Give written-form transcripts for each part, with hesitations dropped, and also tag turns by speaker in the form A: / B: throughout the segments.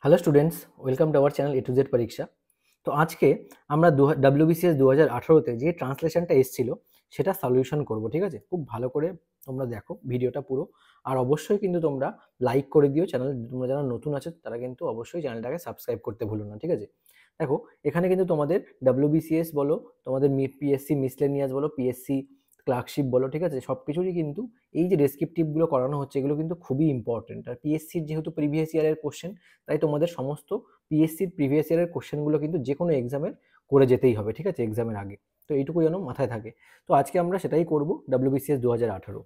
A: Hello students, welcome to our channel A to Z পরীক্ষা। তো আজকে আমরা WBCS 2018-তে যে ট্রান্সলেশনটা এসেছিল সেটা সলিউশন করব, ঠিক আছে? খুব ভালো করে তোমরা দেখো ভিডিওটা পুরো, আর অবশ্যই কিন্তু তোমরা লাইক করে দিও চ্যানেল। তোমরা যারা নতুন আছো তারা কিন্তু অবশ্যই চ্যানেলটাকে সাবস্ক্রাইব করতে ভুলো না, ঠিক আছে? দেখো, এখানে কিন্তু তোমাদের WBCS বলো, তোমাদের পিএসসি মিসলেনিয়াস বলো, পিএসসি ক্লার্কশিপ বলো, ঠিক আছে? সব কিছুরই কিন্তু এই যে ডেসক্রিপটিভগুলো করানো হচ্ছে এগুলো কিন্তু খুবই ইম্পর্টেন্ট। আর পিএসসির যেহেতু প্রিভিয়াস ইয়ারের কোশ্চেন, তাই তোমাদের সমস্ত পিএসসির প্রিভিয়াস ইয়ারের কোশ্চেনগুলো কিন্তু যে কোনো এক্সামের করে যেতেই হবে, ঠিক আছে? এক্সামের আগে। তো এইটুকু যেন মাথায় থাকে। তো আজকে আমরা সেটাই করব, WBCS 2018।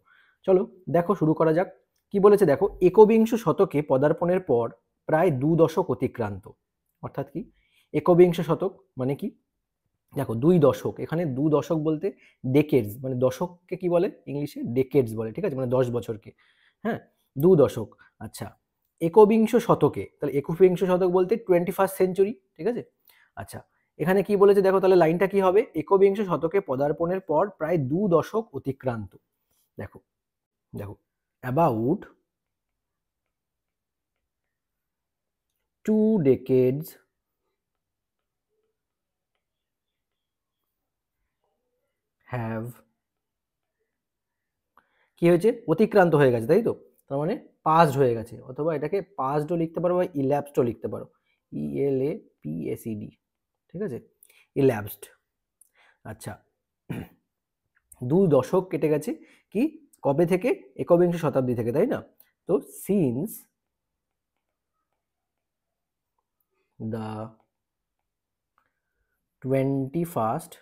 A: চলো দেখো, শুরু করা যাক। কি বলেছে দেখো, একবিংশ শতকে পদার্পণের পর প্রায় 2 দশক অতিক্রান্ত। অর্থাৎ কি একবিংশ শতক মানে কি? দেখো, 2 দশক, এখানে 2 দশক বলতে ডেকেডস, মানে দশককে কি বলে ইংলিশে? ডেকেডস বলে, ঠিক আছে? মানে 10 বছরকে। হ্যাঁ, 2 দশক। আচ্ছা, একবিংশ শতকে, তাহলে একবিংশ শতক বলতে 21st সেঞ্চুরি, ঠিক আছে? আচ্ছা, এখানে কি বলেছে দেখো, তাহলে লাইনটা কি হবে? একবিংশ শতকে পদার্পণের পর প্রায় 2 দশক অতিক্রান্ত। দেখো দেখো, অ্যাবাউট 2 decades হ্যাভ, কি হয়েছে? অতিক্রান্ত হয়ে গেছে, তাই তো? তার মানে পাস্ট হয়ে গেছে, অথবা এটাকে পাস্টও লিখতে পারো বা ইল্যাপসডও লিখতে পারো। ELAPSED, ঠিক আছে? ইল্যাপসড। আচ্ছা, 2 দশক কেটে গেছে কি কবে থেকে? একবিংশ শতাব্দী থেকে, তাই না? তো since the 21st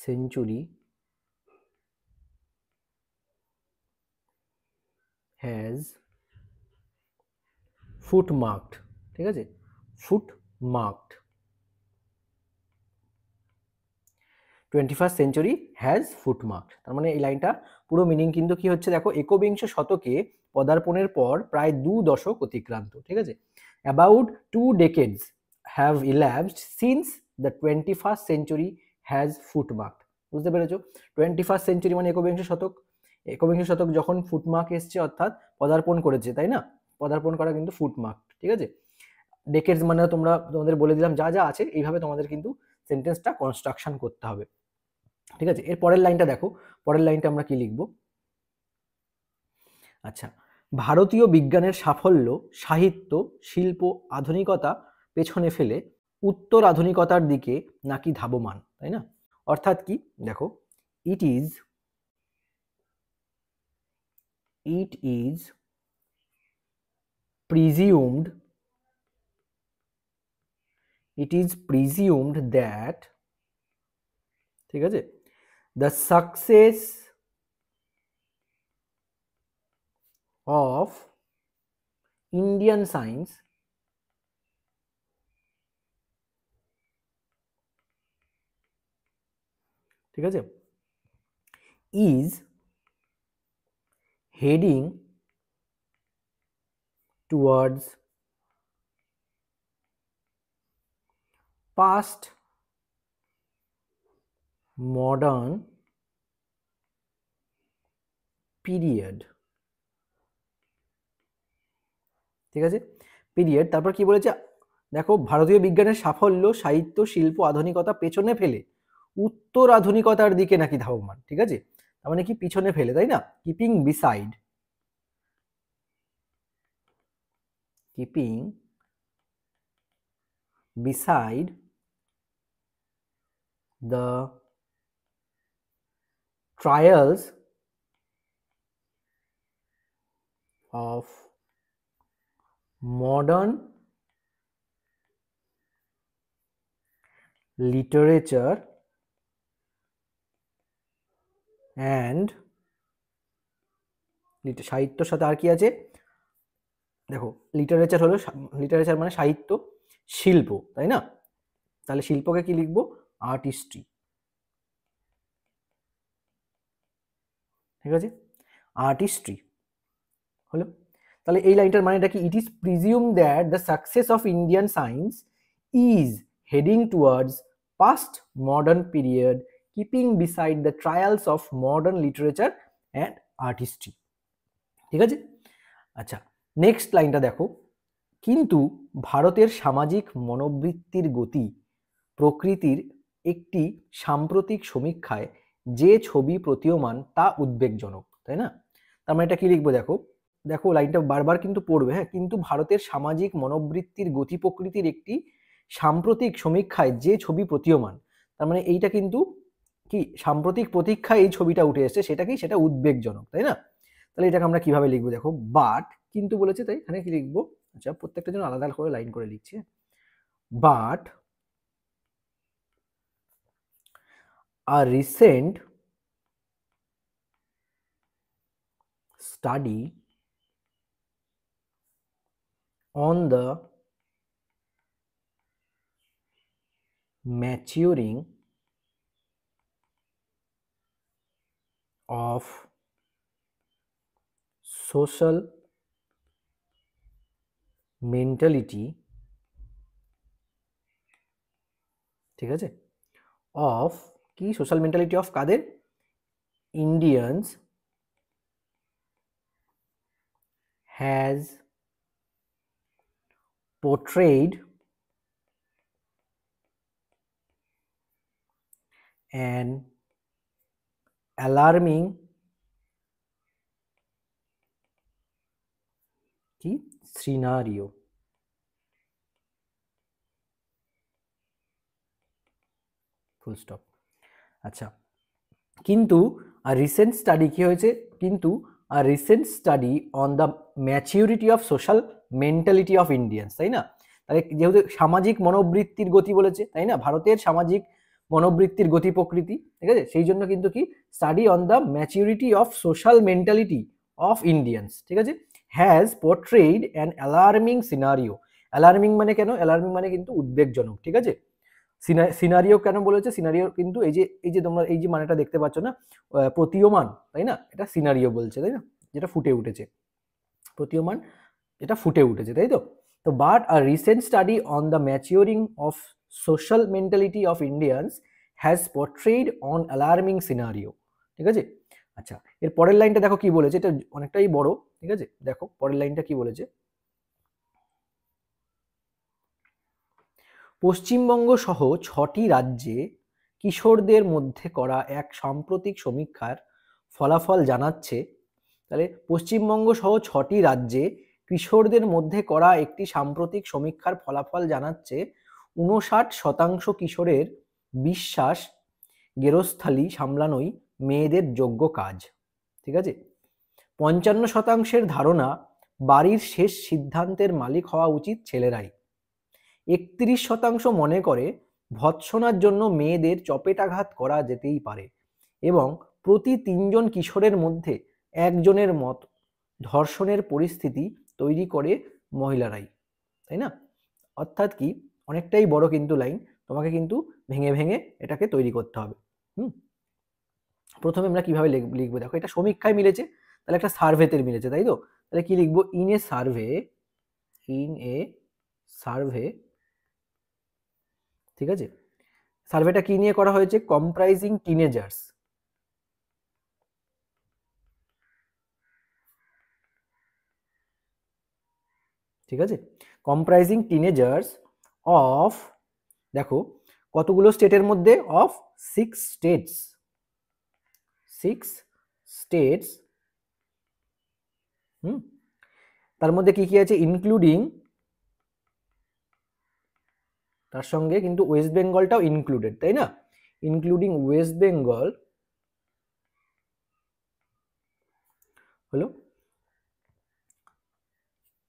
A: century has footmarked, ঠিক আছে? footmarked 21st century has footmarked। তার মানে এই লাইনটা পুরো মিনিং কিন্তু কি হচ্ছে দেখো, একবিংশ শতকে পদার্পণের পর প্রায় 2 দশক অতিক্রান্ত, ঠিক আছে? About 2 decades have elapsed since the 21st century has footmarked। বুঝতে পেরেছো? 21st century মানে একবিংশ শতক। একবিংশ শতক যখন ফুটমার্ক এসছে, অর্থাৎ পদার্পণ করেছে, তাই না? পদার্পণ করা কিন্তু ফুটমার্ক, ঠিক আছে? ডেকেডস মানে তোমাদের বলে দিলাম যা যা আছে, এইভাবে তোমাদের কিন্তু সেন্টেন্সটা কনস্ট্রাকশন করতে হবে, ঠিক আছে? এর পরের লাইনটা দেখো, পরের লাইনটা আমরা কি লিখবো? আচ্ছা, ভারতীয় বিজ্ঞানের সাফল্য সাহিত্য শিল্প আধুনিকতা পেছনে ফেলে উত্তর আধুনিকতার দিকে নাকি ধাবমান, তাই না? অর্থাৎ কি দেখো, it is it is presumed it is presumed that, ঠিক আছে, the success of Indian science ঠিক আছে, is heading towards past modern period, ঠিক আছে? পিরিয়ড, তারপর কি বলেছে দেখো, ভারতীয় বিজ্ঞানের সাফল্য সাহিত্য শিল্প আধুনিকতা পেছনে ফেলে উত্তর আধুনিকতার দিকে নাকি ধাবমান, ঠিক আছে? তার মানে কি পিছনে ফেলে, তাই না? Keeping beside, keeping beside the trials of modern literature and সাহিত্যর সাথে আর কি আছে দেখো, লিটারেচার হলো, লিটারেচার মানে সাহিত্য, শিল্প, তাই না? তাহলে শিল্পকে কি লিখবো? আর্টিস্ট্রি, ঠিক আছে? আর্টিস্ট্রি হলো। তাহলে এই লাইনটার মানেটা কি? It is presume that the success of Indian science is heading towards past modern period keeping beside the trials of modern literature and art history. ঠিক আছে, আচ্ছা নেক্সট লাইনটা দেখো, কিন্তু ভারতের সামাজিক মনোবৃত্তির গতি প্রকৃতির একটি সাম্প্রতিক সমীক্ষায় যে ছবি প্রতীয়মান তা উদ্বেগজনক, তাই না? তার মানে এটা কি লিখবো দেখো, দেখো লাইনটা বারবার কিন্তু পড়বে, হ্যাঁ, কিন্তু ভারতের সামাজিক মনোবৃত্তির গতি প্রকৃতির একটি সাম্প্রতিক সমীক্ষায় যে ছবি প্রতীয়মান, তার মানে এইটা কিন্তু কি সাম্প্রতিক প্রতীক্ষায় এই ছবিটা উঠে এসেছে, সেটা কি, সেটা উদ্বেগজনক, তাই না? তাহলে এটাকে আমরা কিভাবে লিখবো দেখো, বাট কিন্তু বলেছে তাই এখানে কি লিখবো, আচ্ছা প্রত্যেকটা জন্য আলাদা করে লাইন করে লিখছি, but a recent study on the maturing of social mentality, ঠিক আছে, অফ কি সোশ্যাল মেন্টালিটি অফ কাদের, Indians has portrayed an alarming কি সিনারিও, ফুল স্টপ। আচ্ছা, কিন্তু আর রিসেন্ট স্টাডি কি হয়েছে, কিন্তু আর recent study on the maturity of social mentality of Indians, তাই না? তাহলে যেহেতু সামাজিক মনোবৃত্তির গতি বলেছে, তাই না, ভারতের সামাজিক মনোবৃত্তির গতি প্রকৃতি, ঠিক আছে, সেই জন্য কিন্তু কি study on the maturity of social mentality of Indians, ঠিক আছে, has portrayed an alarming scenario. Alarming মানে কেন, অ্যালার্মিং মানে কিন্তু উদ্বেগজনক, ঠিক আছে। সিনারিও কেন বলেছে, সিনারিও কিন্তু এই যে তোমরা এই যে মানেটা দেখতে পাচ্ছ না, প্রতীয়মান, তাই না, এটা সিনারিও বলছে, তাই না, যেটা ফুটে উঠেছে, প্রতীয়মান এটা ফুটে উঠেছে, তাই তো। তো but a recent study on the maturing of social mentality of Indians has portrayed on alarming scenario, ঠিক আছে। আচ্ছা, এর পরের লাইনটা দেখো কি বলেছে, এটা অনেকটাই বড়, ঠিক আছে, দেখো পরের লাইনটা কি বলেছে, পশ্চিমবঙ্গ সহ 6টি রাজ্যে কিশোরদের মধ্যে করা এক সাম্প্রতিক সমীক্ষার ফলাফল জানাচ্ছে, তাহলে পশ্চিমবঙ্গ সহ 6টি রাজ্যে কিশোরদের মধ্যে করা একটি সাম্প্রতিক সমীক্ষার ফলাফল জানাচ্ছে 59% কিশোরের বিশ্বাস গেরস্থালি সামলানোই মেয়েদের যোগ্য কাজ, ঠিক আছে। 55%-এর ধারণা বাড়ির শেষ সিদ্ধান্তের মালিক হওয়া উচিত ছেলেরাই। 31% মনে করে ভৎসনার জন্য মেয়েদের চপেটাঘাত করা যেতেই পারে, এবং প্রতি 3 জন কিশোরের মধ্যে একজনের মত ধর্ষণের পরিস্থিতি তৈরি করে মহিলারাই, তাই না। অর্থাৎ কি অনেকটাই বড় কিন্তু লাইন, তোমাকে কিন্তু ভেঙে ভেঙে এটাকে তৈরি করতে হবে। প্রথমে আমরা কিভাবে লিখবো দেখো, এটা সমীক্ষায় মিলেছে, তাহলে একটা সার্ভেতে মিলেছে, তাই তো। তাহলে কি লিখবো, ইন এ সার্ভে, ঠিক আছে। সার্ভেটা কি নিয়ে করা হয়েছে, কম্প্রাইজিং টিনেজার্স, ঠিক আছে, কম্প্রাইজিং টিনেজার্স অফ, দেখো কতগুলো স্টেটের মধ্যে, অফ 6 স্টেটস, তার মধ্যে কি কি আছে, ইনক্লুডিং, তার সঙ্গে কিন্তু ওয়েস্ট বেঙ্গলটাও ইনক্লুডেড, তাই না, ইনক্লুডিং ওয়েস্ট বেঙ্গল হলো,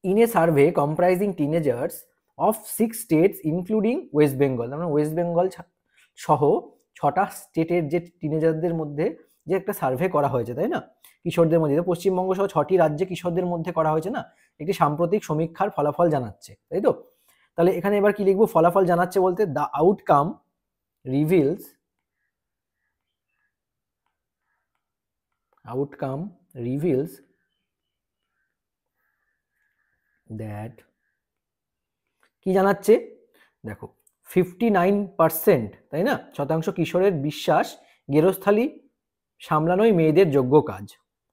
A: in a survey comprising teenagers of 6 states including waist Bengal, মানে ওয়েস্ট বেঙ্গল সহ 6টা স্টেটের যে টিনেজারদের মধ্যে যে একটা সার্ভে করা হয়েছে, তাই না, কিশোরদের মধ্যে, পশ্চিমবঙ্গ সহ 6টি রাজ্যে কিশোরদের মধ্যে করা হয়েছে না, একটি সাম্প্রতিক সমীক্ষার ফলাফল জানাচ্ছে, তাই তো। তাহলে এখানে এবার কি লিখবো, ফলাফল জানাচ্ছে বলতে দ্য আউটকাম রিভিলস দ্যাট, কি জানাচ্ছে দেখো, 59%, তাই না, শতাংশ কিশোরের বিশ্বাস গেরস্থালি সামলানোই মেয়েদের যোগ্য কাজ,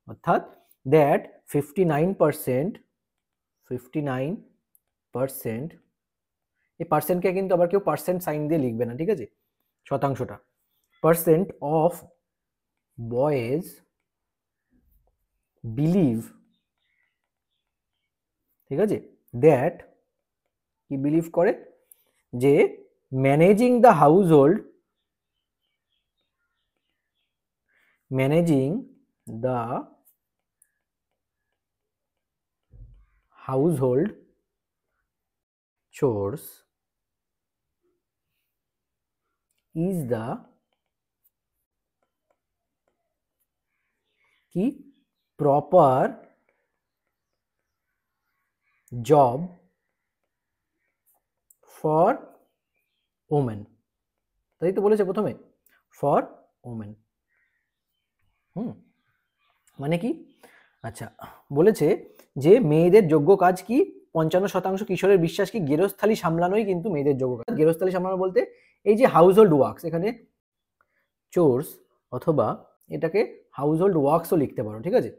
A: অর্থাৎ দ্যাট 59%, এই পার্সেন্টকে কিন্তু আবার কেউ পার্সেন্ট সাইন দিয়ে লিখবে না, ঠিক আছে, শতাংশটা, পার্সেন্ট অফ বয়েজ বিলিভ, ঠিক আছে, দ্যাট কি বিলিভ করে, যে managing the household, managing the household chores is the কি proper job for women, তাই তো বলেছে প্রথমে, ফর ওমেন। মানে কি, আচ্ছা বলেছে যে মেয়েদের যোগ্য কাজ কি, 55% কিশোরের বিশ্বাস কি গেরস্থালি সামলানোই কিন্তু মেয়েদের যোগ্য কাজ। গেরস্থালি সামলানো বলতে এই যে হাউস হোল্ড ওয়ার্কস, এখানে চোর্স অথবা এটাকে হাউস হোল্ড ওয়ার্কসও লিখতে পারো, ঠিক আছে,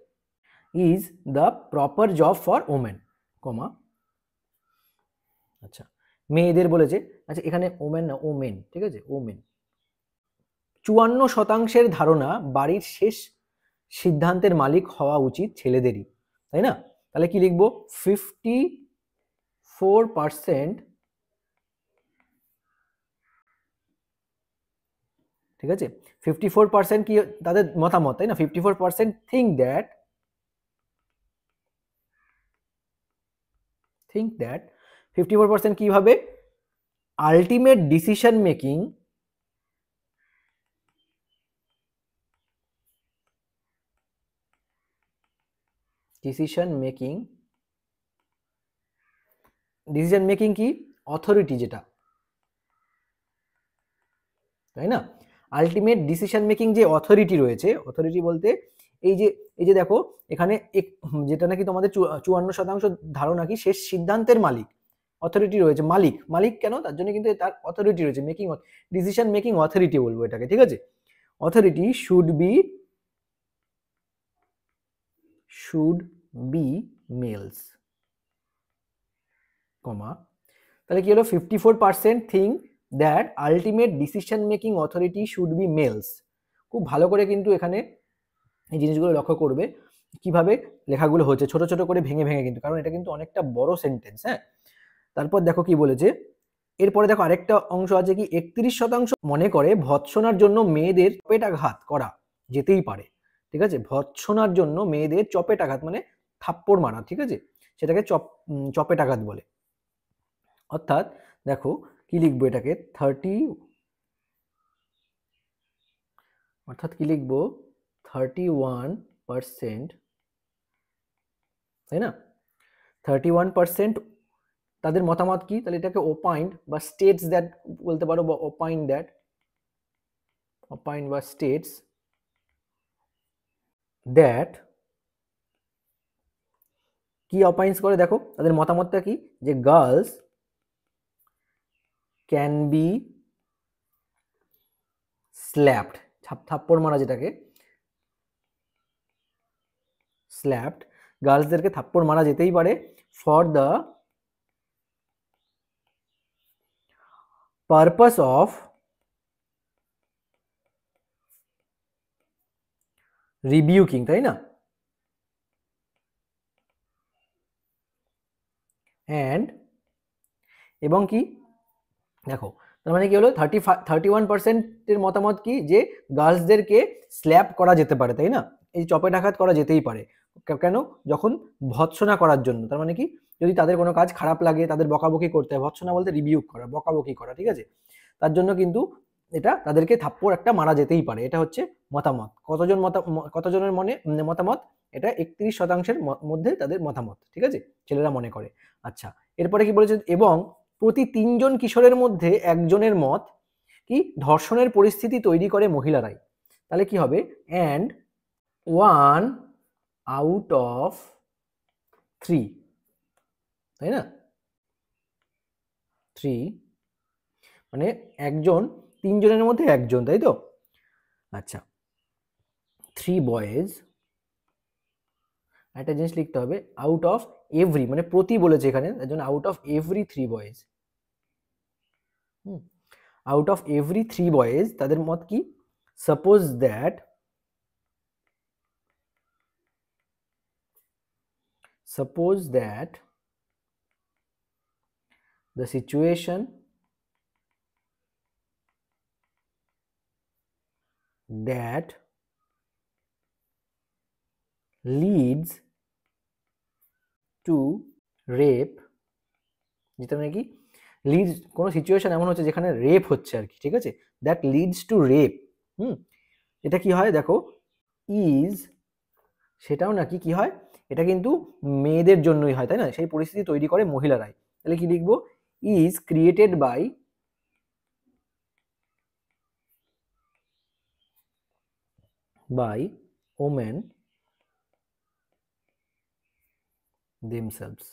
A: is the proper job for women, comma, আচ্ছা মেয়েদের বলেছে, আচ্ছা এখানে ওমেন না ওমেন, ঠিক আছে, ওমেন। 54% ধারণা বাড়ির শেষ সিদ্ধান্তের মালিক হওয়া উচিত ছেলেদেরই, তাই না, তাহলে কি লিখবো, 54%, ঠিক আছে, 54% কি তাদের মতামত, তাই না, 54% think that 54% কিভাবে ultimate decision making, decision making কি অথরিটি যেটা, তাই না, আলটিমেট ডিসিশন মেকিং যে অথরিটি রয়েছে, অথরিটি বলতে এই যে দেখো এখানে যেটা নাকি তোমাদের 54% ধারণা কি শেষ সিদ্ধান্তের মালিক, অথরিটি রয়েছে, মালিক কেন, তার জন্য কিন্তু তার অথরিটি রয়েছে, ডিসিশন মেকিং অথরিটি বলবো এটাকে, ঠিক আছে, authority should be males, comma, তাহলে কি হলো, 54% think that ultimate decision making authority should be males. খুব ভালো করে কিন্তু এখানে এই জিনিসগুলো লক্ষ্য করবে কিভাবে লেখাগুলো হচ্ছে, ছোট ছোট করে ভেঙে ভেঙে, কিন্তু কারণ এটা কিন্তু অনেকটা বড় সেন্টেন্স। হ্যাঁ, তারপর দেখো কি বলেছে, এরপরে দেখো আরেকটা অংশ আছে কি 31% মনে করে ভৎসনার জন্য মেয়েদের চপেটাঘাত করা যেতেই পারে, ঠিক আছে, ভৎসনার জন্য মেয়েদের চপেটাঘাত মানে থাপ্পড় মারা, ঠিক আছে, সেটাকে চপেটাঘাত বলে। অর্থাৎ দেখো কি লিখবো এটাকে 31%, তাই না, 31% তাদের মতামত কি, তাহলে এটাকে ওপাইন্ড বা স্টেটস দ্যাট বলতে পারো, বা ওপাইন্ড বা স্টেটস দ্যাট, কি অপাইন্স করে দেখো তাদের মতামতটা কি, যে গার্লস ক্যান বি স্ল্যাপড, থাপ্পড় মারা যেটাকে স্ল্যাপড, গার্লসদেরকে থাপ্পড় মারা যেতেই পারে ফর দ্য পারপাস অফ রিবিউকিং, তাই না, অ্যান্ড এবং কি দেখো, তার মানে কি হলো 31%-এর মতামত কি, যে গার্লসদেরকে স্ল্যাপ করা যেতে পারে, তাই না, এই চপেটাঘাত করা যেতেই পারে, কেন, যখন ভৎসনা করার জন্য, তার মানে কি যদি তাদের কোনো কাজ খারাপ লাগে, তাদের বকাবকি করতে হয়, ভৎসনা বলতে রিবিউক করা, বকাবকি করা, ঠিক আছে, তার জন্য কিন্তু এটা তাদেরকে থাপ্পড় একটা মারা যেতেই পারে, এটা হচ্ছে মতামত। কতজনের মতামত, এটা 31%-এর মধ্যে তাদের মতামত, ঠিক আছে, ছেলেরা মনে করে। আচ্ছা এরপরে কি বলেছে, এবং প্রতি 3 জন কিশোরের মধ্যে একজনের মত কি ধর্ষণের পরিস্থিতি তৈরি করে মহিলারাই, তাহলে কি হবে, অ্যান্ড 1 out of 3, তাই না, 3 মানে 3 জনের মধ্যে একজন, তাই তো, আচ্ছা 3 boys একটা জিনিস লিখতে হবে, আউট অফ এভরি, মানে প্রতি বলেছে এখানে, তার জন্য out of every 3 boys. Out of every 3 boys তাদের মত কি, suppose that the situation that leads to rape, যেটা নাকি লিডস, কোনো সিচুয়েশন এমন হচ্ছে যেখানে রেপ হচ্ছে আর কি, ঠিক আছে, দ্যাট লিডস টু রেপ। এটা কি হয় দেখো, ইজ, সেটাও নাকি কি হয়, এটা কিন্তু মেয়েদের জন্যই হয়, তাই না, সেই পরিস্থিতি তৈরি করে মহিলারাই। তাহলে কি লিখবো, is created by women themselves,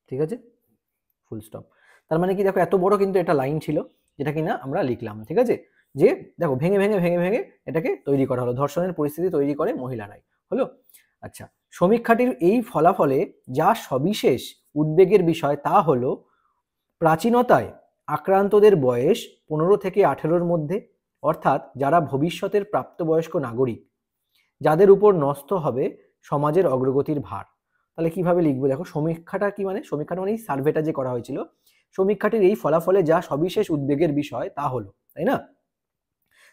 A: ঠিক আছে, ফুল স্টপ। তার মানে কি দেখো, এত বড় কিন্তু এটা লাইন ছিল যেটা কিনা আমরা লিখলাম, ঠিক আছে, যে দেখো ভেঙে ভেঙে ভেঙে ভেঙে এটাকে তৈরি করা হলো, ধর্ষণের পরিস্থিতি তৈরি করে মহিলারাই, হলো। আচ্ছা, সমীক্ষাটির এই ফলাফলে যা সবিশেষ উদ্বেগের বিষয় তা হলো, প্রাচীনতায় আক্রান্তদের বয়স 15 থেকে 18-র মধ্যে, অর্থাৎ যারা ভবিষ্যতের প্রাপ্তবয়স্ক নাগরিক, যাদের উপর ন্যস্ত হবে সমাজের অগ্রগতির ভার। তাহলে কিভাবে লিখবো দেখো, সমীক্ষাটা কি মানে, সমীক্ষাটা মানে সার্ভেটা যে করা হয়েছিল, সমীক্ষাটির এই ফলাফলে যা সবিশেষ উদ্বেগের বিষয় তা হলো, তাই না,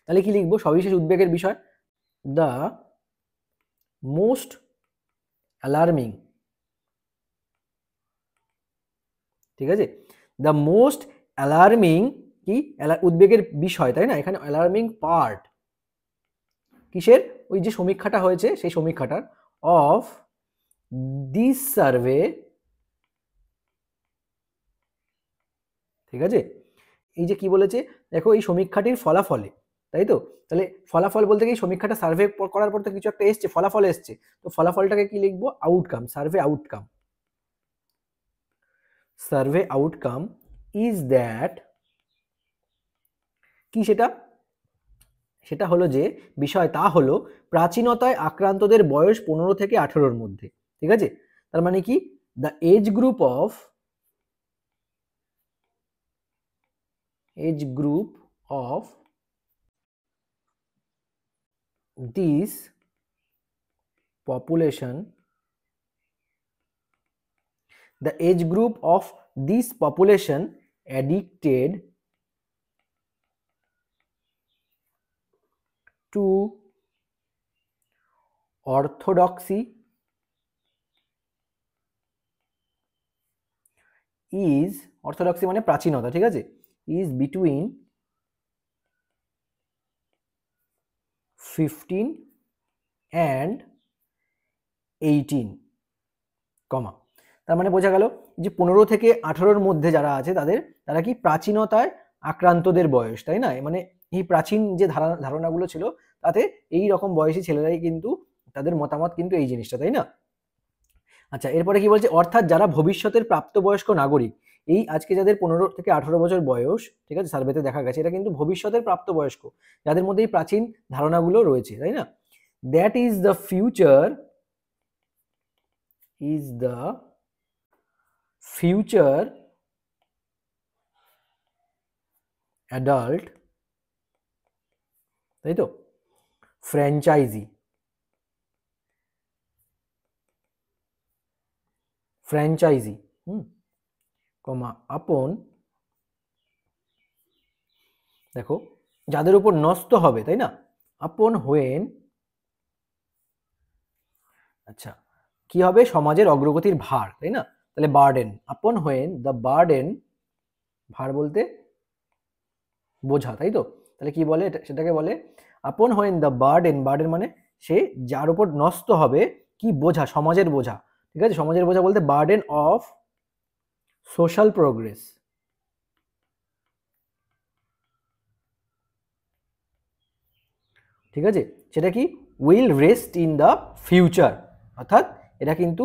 A: তাহলে কি লিখবো, সবিশেষ উদ্বেগের বিষয়, দ্য মোস্ট অ্যালার্মিং, ঠিক আছে, দ্য মোস্ট অ্যালার্মিং কি, উদ্বেগের বিষয়, তাই না, এখানে অ্যালার্মিং পার্ট কিসের, ওই যে সমীক্ষাটা হয়েছে সেই সমীক্ষাটার, অফ দিস সার্ভে, ঠিক আছে, এই যে কি বলেছে দেখো, এই সমীক্ষাটির ফলাফলে, তাই তো, তাহলে ফলাফল বলতে কি, সমীক্ষাটা সার্ভে করার পর তো কিছু একটা এসছে, ফলাফল এসছে, তো ফলাফলটাকে কি লিখবো, outcome, survey outcome, survey outcome is that, কি সেটা, সেটা হলো যে বিষয় তা হলো, প্রাচীনতায় আক্রান্তদের বয়স 15 থেকে 18-র মধ্যে, ঠিক আছে, তার মানে কি, the age group of this population, the age group of this population addicted to orthodoxy is, orthodoxy মানে প্রাচীনতা, ঠিক আছে, is between 15 and 18, কমা, তার মানে বোঝা গেল যে 15 থেকে 18-র মধ্যে যারা আছে তারা কি প্রাচীনতায় আক্রান্তদের বয়স, তাই না, মানে এই প্রাচীন যে ধারণাগুলো ছিল তাতে এই রকম বয়সী ছেলেরাই কিন্তু তাদের মতামত কিন্তু এই জিনিসটা, তাই না। আচ্ছা, এরপরে কি বলছে, অর্থাৎ যারা ভবিষ্যতের প্রাপ্তবয়স্ক নাগরিক, এই আজকে যাদের 15 থেকে 18 বছর বয়স, ঠিক আছে, সার্ভেতে দেখা গেছে এটা কিন্তু ভবিষ্যতের প্রাপ্তবয়স্ক, যাদের মধ্যে এই প্রাচীন ধারণাগুলো রয়েছে, তাই না, that is the future, adult, তাই তো, ফ্র্যাঞ্চাইজি, কমা আপন, দেখো যাদের উপর নষ্ট হবে, তাই না, আপন হোয়েন, আচ্ছা কি হবে, সমাজের অগ্রগতির ভার, তাই না, তাহলে বার্ডেন, আপন হোয়েন দ্য বার্ডেন, ভার বলতে বোঝা, তাই তো, তাহলে কি বলে সেটাকে বলে আপন হোয়েন দ্য বার্ডেন, বার্ডেন মানে সে যার উপর নষ্ট হবে কি বোঝা, সমাজের বোঝা, ঠিক আছে, সমাজের বোঝা বলতে বার্ডেন অফ সোশ্যাল প্রোগ্রেস, ঠিক আছে, সেটা কি will rest in the future, অর্থাৎ এটা কিন্তু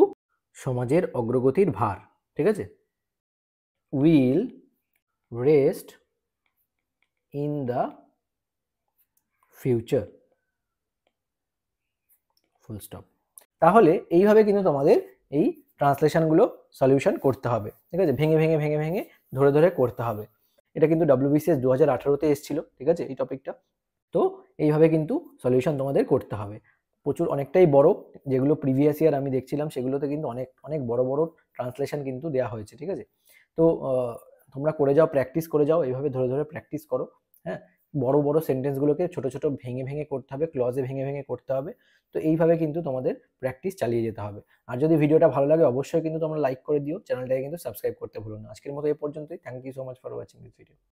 A: সমাজের অগ্রগতির ভার, ঠিক আছে, will rest in the future, full stop. তাহলে এইভাবে কিন্তু তোমাদের এই ট্রান্সলেশনগুলো সলিউশন করতে হবে, ঠিক আছে? ভেঙে ভেঙে ভেঙে ভেঙে ধরে ধরে করতে হবে। এটা কিন্তু WBCS 2018-তে এসেছিল, ঠিক আছে, এই টপিকটা। তো এইভাবে কিন্তু সলিউশন তোমাদের করতে হবে। প্রচুর অনেকটাই বড়, যেগুলো প্রিভিয়াস ইয়ার আমি দেখছিলাম সেগুলোতে কিন্তু অনেক অনেক বড় বড় ট্রান্সলেশন কিন্তু দেওয়া হয়েছে, ঠিক আছে? তো তোমরা করে যাও, প্র্যাকটিস করে যাও, এইভাবে ধরে ধরে প্র্যাকটিস করো। হ্যাঁ, বড় বড় সেন্টেন্সগুলোকে ছোট ছোট ভেঙে ভেঙে করতে হবে, ক্লজে ভেঙে ভেঙে করতে হবে। তো এইভাবে কিন্তু তোমাদের প্র্যাকটিস চালিয়ে যেতে হবে। আর যদি ভিডিওটা ভালো লাগে অবশ্যই কিন্তু তোমরা লাইক করে দিও, চ্যানেলটাকে কিন্তু সাবস্ক্রাইব করতে ভুলো না। আজকের মতো এই পর্যন্তই। Thank you so much for watching this video.